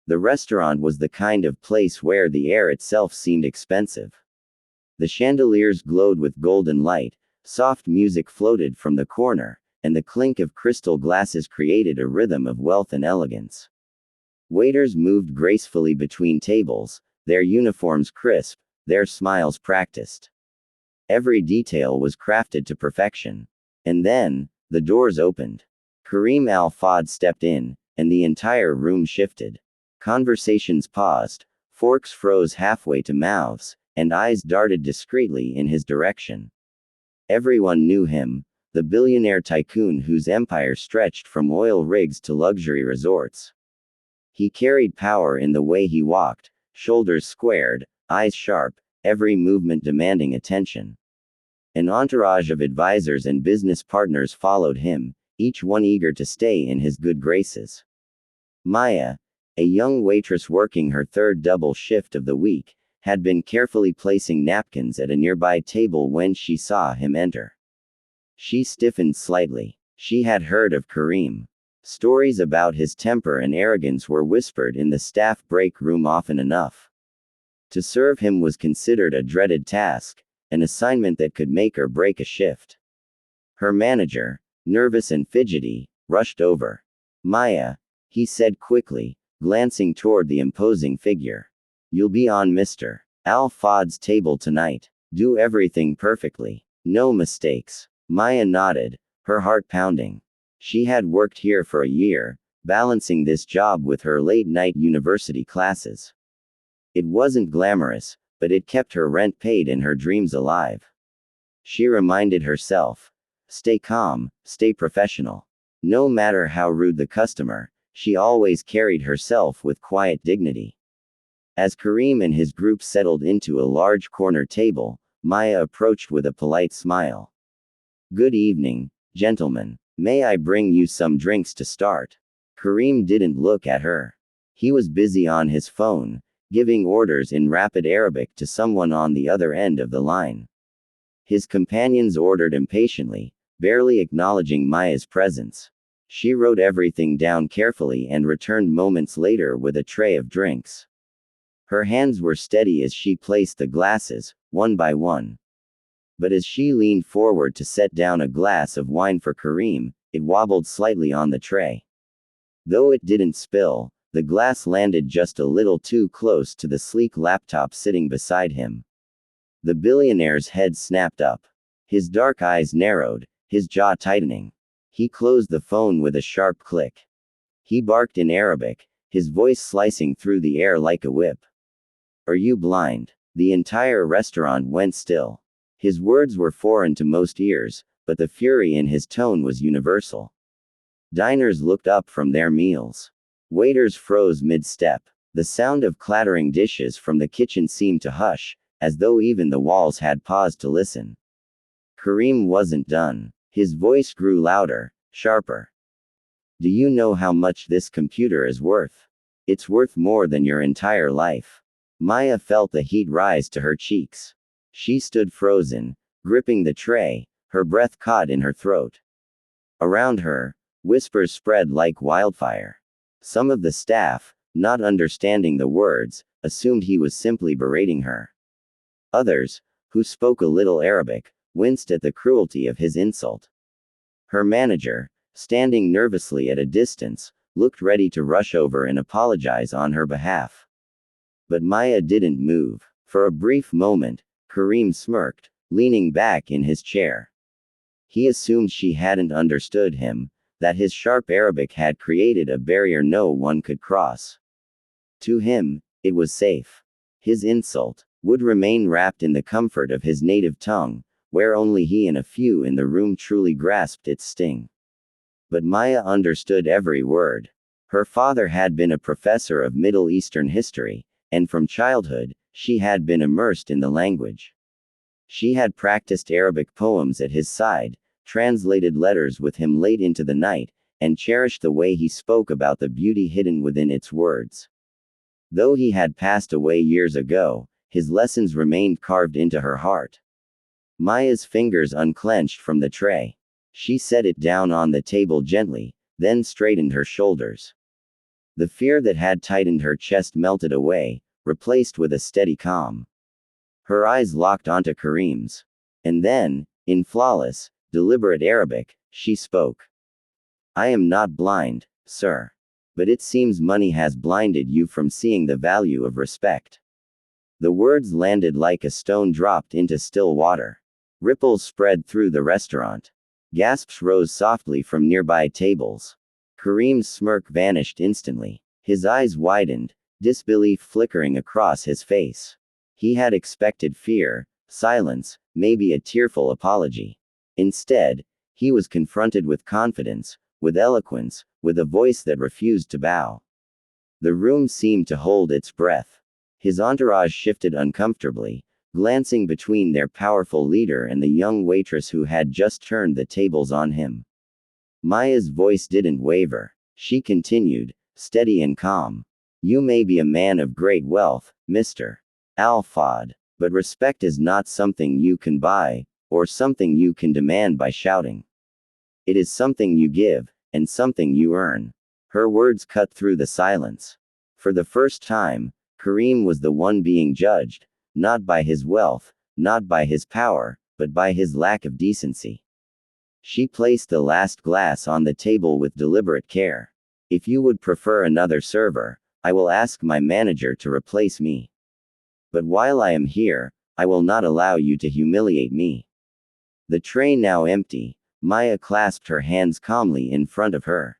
The restaurant was the kind of place where the air itself seemed expensive. The chandeliers glowed with golden light, soft music floated from the corner, and the clink of crystal glasses created a rhythm of wealth and elegance. Waiters moved gracefully between tables, their uniforms crisp, their smiles practiced. Every detail was crafted to perfection. And then, the doors opened. Kareem Al-Fad stepped in, and the entire room shifted. Conversations paused, forks froze halfway to mouths, and eyes darted discreetly in his direction. Everyone knew him, the billionaire tycoon whose empire stretched from oil rigs to luxury resorts. He carried power in the way he walked, shoulders squared, eyes sharp, every movement demanding attention. An entourage of advisors and business partners followed him, each one eager to stay in his good graces. Maya, a young waitress working her third double shift of the week, had been carefully placing napkins at a nearby table when she saw him enter. She stiffened slightly. She had heard of Kareem. Stories about his temper and arrogance were whispered in the staff break room often enough. To serve him was considered a dreaded task, an assignment that could make or break a shift. Her manager, nervous and fidgety, rushed over. "Maya," he said quickly, glancing toward the imposing figure. "You'll be on Mr. Al-Fad's table tonight. Do everything perfectly. No mistakes." Maya nodded, her heart pounding. She had worked here for a year, balancing this job with her late-night university classes. It wasn't glamorous, but it kept her rent paid and her dreams alive. She reminded herself, stay calm, stay professional. No matter how rude the customer, she always carried herself with quiet dignity. As Kareem and his group settled into a large corner table, Maya approached with a polite smile. "Good evening, gentlemen. May I bring you some drinks to start?" Kareem didn't look at her. He was busy on his phone, giving orders in rapid Arabic to someone on the other end of the line. His companions ordered impatiently, barely acknowledging Maya's presence. She wrote everything down carefully and returned moments later with a tray of drinks. Her hands were steady as she placed the glasses, one by one. But as she leaned forward to set down a glass of wine for Kareem, it wobbled slightly on the tray. Though it didn't spill, the glass landed just a little too close to the sleek laptop sitting beside him. The billionaire's head snapped up. His dark eyes narrowed, his jaw tightening. He closed the phone with a sharp click. He barked in Arabic, his voice slicing through the air like a whip. "Are you blind?" The entire restaurant went still. His words were foreign to most ears, but the fury in his tone was universal. Diners looked up from their meals. Waiters froze mid-step. The sound of clattering dishes from the kitchen seemed to hush, as though even the walls had paused to listen. Kareem wasn't done. His voice grew louder, sharper. "Do you know how much this computer is worth? It's worth more than your entire life." Maya felt the heat rise to her cheeks. She stood frozen, gripping the tray, her breath caught in her throat. Around her, whispers spread like wildfire. Some of the staff, not understanding the words, assumed he was simply berating her. Others, who spoke a little Arabic, winced at the cruelty of his insult. Her manager, standing nervously at a distance, looked ready to rush over and apologize on her behalf. But Maya didn't move. For a brief moment, Kareem smirked, leaning back in his chair. He assumed she hadn't understood him, that his sharp Arabic had created a barrier no one could cross. To him, it was safe. His insult would remain wrapped in the comfort of his native tongue, where only he and a few in the room truly grasped its sting. But Maya understood every word. Her father had been a professor of Middle Eastern history, and from childhood, she had been immersed in the language. She had practiced Arabic poems at his side, translated letters with him late into the night, and cherished the way he spoke about the beauty hidden within its words. Though he had passed away years ago, his lessons remained carved into her heart. Maya's fingers unclenched from the tray. She set it down on the table gently, then straightened her shoulders. The fear that had tightened her chest melted away, replaced with a steady calm. Her eyes locked onto Kareem's. And then, in flawless, deliberate Arabic, she spoke. I am not blind, sir. But it seems money has blinded you from seeing the value of respect. The words landed like a stone dropped into still water. Ripples spread through the restaurant. Gasps rose softly from nearby tables. Kareem's smirk vanished instantly. His eyes widened, disbelief flickering across his face. He had expected fear, silence, maybe a tearful apology. Instead, he was confronted with confidence, with eloquence, with a voice that refused to bow. The room seemed to hold its breath. His entourage shifted uncomfortably, glancing between their powerful leader and the young waitress who had just turned the tables on him. Maya's voice didn't waver. She continued, steady and calm. You may be a man of great wealth, Mr. Al-Fad, but respect is not something you can buy, or something you can demand by shouting. It is something you give, and something you earn. Her words cut through the silence. For the first time, Kareem was the one being judged, not by his wealth, not by his power, but by his lack of decency. She placed the last glass on the table with deliberate care. If you would prefer another server, I will ask my manager to replace me. But while I am here, I will not allow you to humiliate me. The tray now empty, Maya clasped her hands calmly in front of her.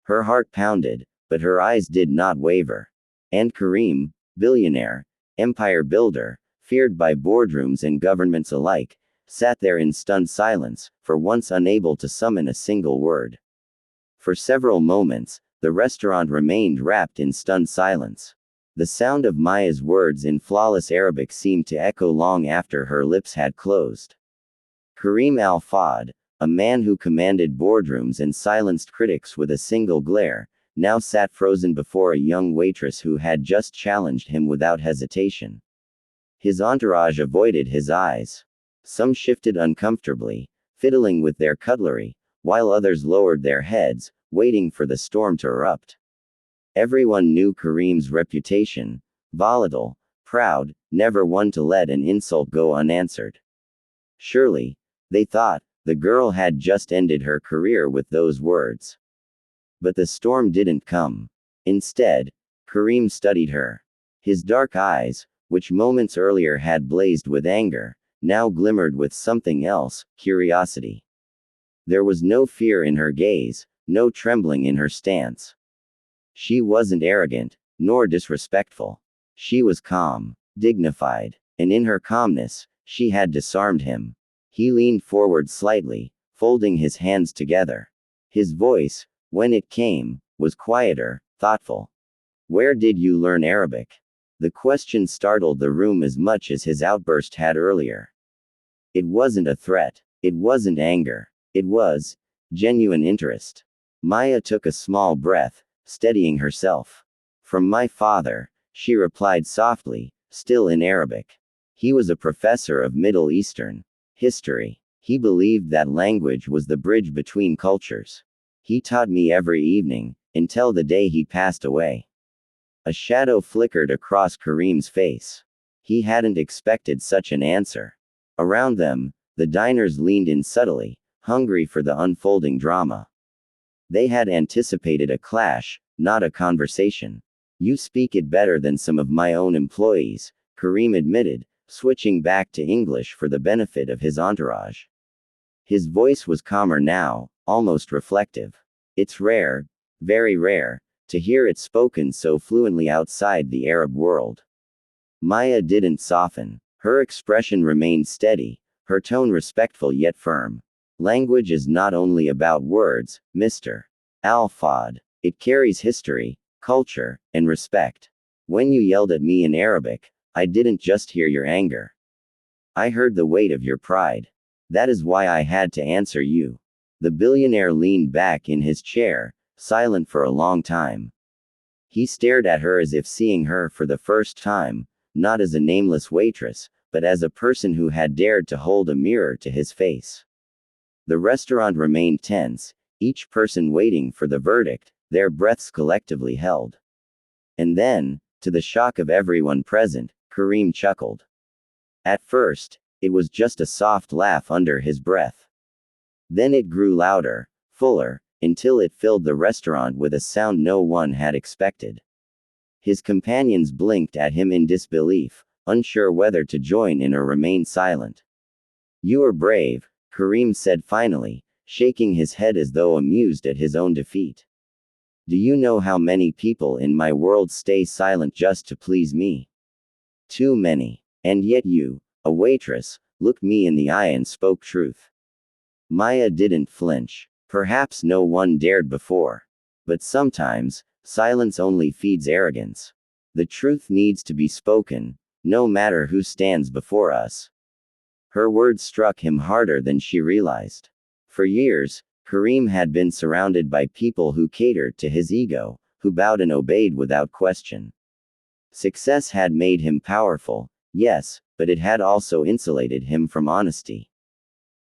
Her heart pounded, but her eyes did not waver. And Kareem, billionaire, empire builder, feared by boardrooms and governments alike, sat there in stunned silence, for once unable to summon a single word. For several moments, the restaurant remained wrapped in stunned silence. The sound of Maya's words in flawless Arabic seemed to echo long after her lips had closed. Kareem Al-Fad, a man who commanded boardrooms and silenced critics with a single glare, now sat frozen before a young waitress who had just challenged him without hesitation. His entourage avoided his eyes. Some shifted uncomfortably, fiddling with their cutlery, while others lowered their heads, waiting for the storm to erupt. Everyone knew Kareem's reputation: volatile, proud, never one to let an insult go unanswered. Surely, they thought, the girl had just ended her career with those words. But the storm didn't come. Instead, Kareem studied her. His dark eyes, which moments earlier had blazed with anger, now glimmered with something else: curiosity. There was no fear in her gaze, no trembling in her stance. She wasn't arrogant, nor disrespectful. She was calm, dignified, and in her calmness, she had disarmed him. He leaned forward slightly, folding his hands together. His voice, when it came, was quieter, thoughtful. Where did you learn Arabic? The question startled the room as much as his outburst had earlier. It wasn't a threat. It wasn't anger. It was genuine interest. Maya took a small breath, steadying herself. From my father, she replied softly, still in Arabic. He was a professor of Middle Eastern history. He believed that language was the bridge between cultures. He taught me every evening, until the day he passed away. A shadow flickered across Kareem's face. He hadn't expected such an answer. Around them, the diners leaned in subtly, hungry for the unfolding drama. They had anticipated a clash, not a conversation. You speak it better than some of my own employees, Kareem admitted, switching back to English for the benefit of his entourage. His voice was calmer now, almost reflective. It's rare, very rare, to hear it spoken so fluently outside the Arab world. Maya didn't soften. Her expression remained steady, her tone respectful yet firm. Language is not only about words, Mr. Al-Fad. It carries history, culture, and respect. When you yelled at me in Arabic, I didn't just hear your anger. I heard the weight of your pride. That is why I had to answer you. The billionaire leaned back in his chair, silent for a long time. He stared at her as if seeing her for the first time, not as a nameless waitress, but as a person who had dared to hold a mirror to his face. The restaurant remained tense, each person waiting for the verdict, their breaths collectively held. And then, to the shock of everyone present, Kareem chuckled. At first, it was just a soft laugh under his breath. Then it grew louder, fuller, until it filled the restaurant with a sound no one had expected. His companions blinked at him in disbelief, unsure whether to join in or remain silent. "You are brave," Kareem said finally, shaking his head as though amused at his own defeat. "Do you know how many people in my world stay silent just to please me? Too many. And yet you, a waitress, looked me in the eye and spoke truth." Maya didn't flinch. Perhaps no one dared before. But sometimes, silence only feeds arrogance. The truth needs to be spoken, no matter who stands before us. Her words struck him harder than she realized. For years, Kareem had been surrounded by people who catered to his ego, who bowed and obeyed without question. Success had made him powerful, yes, but it had also insulated him from honesty.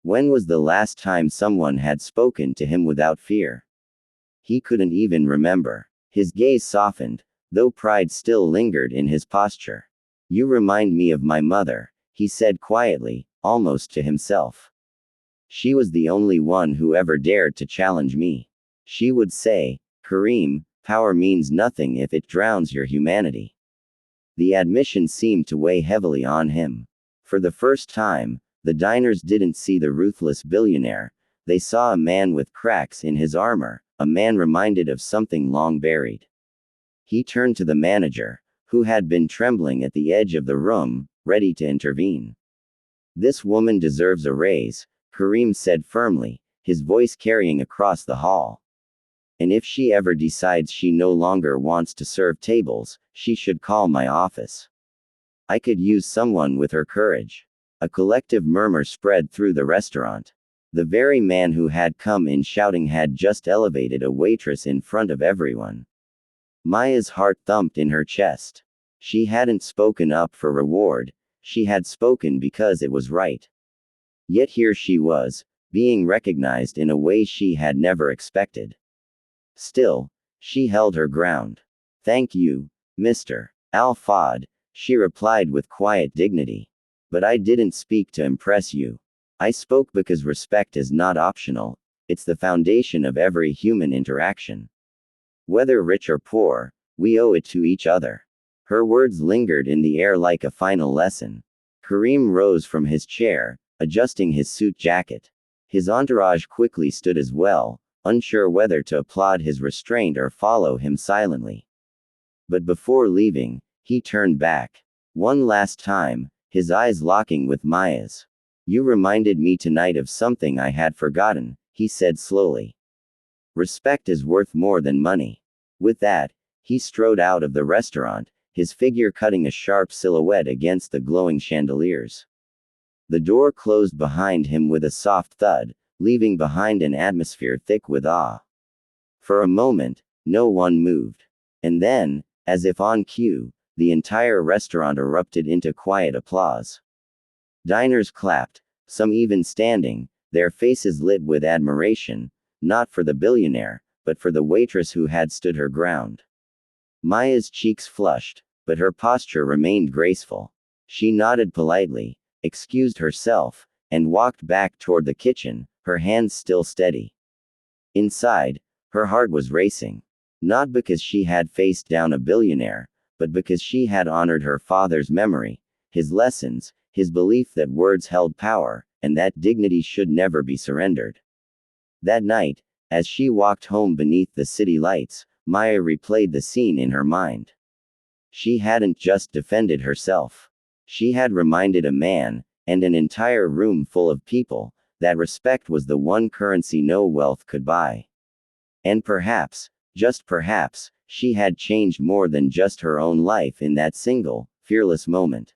When was the last time someone had spoken to him without fear? He couldn't even remember. His gaze softened, though pride still lingered in his posture. "You remind me of my mother," he said quietly, almost to himself. "She was the only one who ever dared to challenge me. She would say, 'Kareem, power means nothing if it drowns your humanity.'" The admission seemed to weigh heavily on him. For the first time, the diners didn't see the ruthless billionaire, they saw a man with cracks in his armor, a man reminded of something long buried. He turned to the manager, who had been trembling at the edge of the room, ready to intervene. "This woman deserves a raise," Kareem said firmly, his voice carrying across the hall. "And if she ever decides she no longer wants to serve tables, she should call my office. I could use someone with her courage." A collective murmur spread through the restaurant. The very man who had come in shouting had just elevated a waitress in front of everyone. Maya's heart thumped in her chest. She hadn't spoken up for reward, she had spoken because it was right. Yet here she was, being recognized in a way she had never expected. Still, she held her ground. "Thank you, Mr. Al-Fad," she replied with quiet dignity. "But I didn't speak to impress you. I spoke because respect is not optional, it's the foundation of every human interaction. Whether rich or poor, we owe it to each other." Her words lingered in the air like a final lesson. Kareem rose from his chair, adjusting his suit jacket. His entourage quickly stood as well, unsure whether to applaud his restraint or follow him silently. But before leaving, he turned back. One last time, his eyes locking with Maya's. "You reminded me tonight of something I had forgotten," he said slowly. "Respect is worth more than money." With that, he strode out of the restaurant, his figure cutting a sharp silhouette against the glowing chandeliers. The door closed behind him with a soft thud, leaving behind an atmosphere thick with awe. For a moment, no one moved. And then, as if on cue, the entire restaurant erupted into quiet applause. Diners clapped, some even standing, their faces lit with admiration, not for the billionaire, but for the waitress who had stood her ground. Maya's cheeks flushed, but her posture remained graceful. She nodded politely, excused herself, and walked back toward the kitchen, her hands still steady. Inside, her heart was racing. Not because she had faced down a billionaire, but because she had honored her father's memory, his lessons, his belief that words held power, and that dignity should never be surrendered. That night, as she walked home beneath the city lights, Maya replayed the scene in her mind. She hadn't just defended herself. She had reminded a man, and an entire room full of people, that respect was the one currency no wealth could buy. And perhaps, just perhaps, she had changed more than just her own life in that single, fearless moment.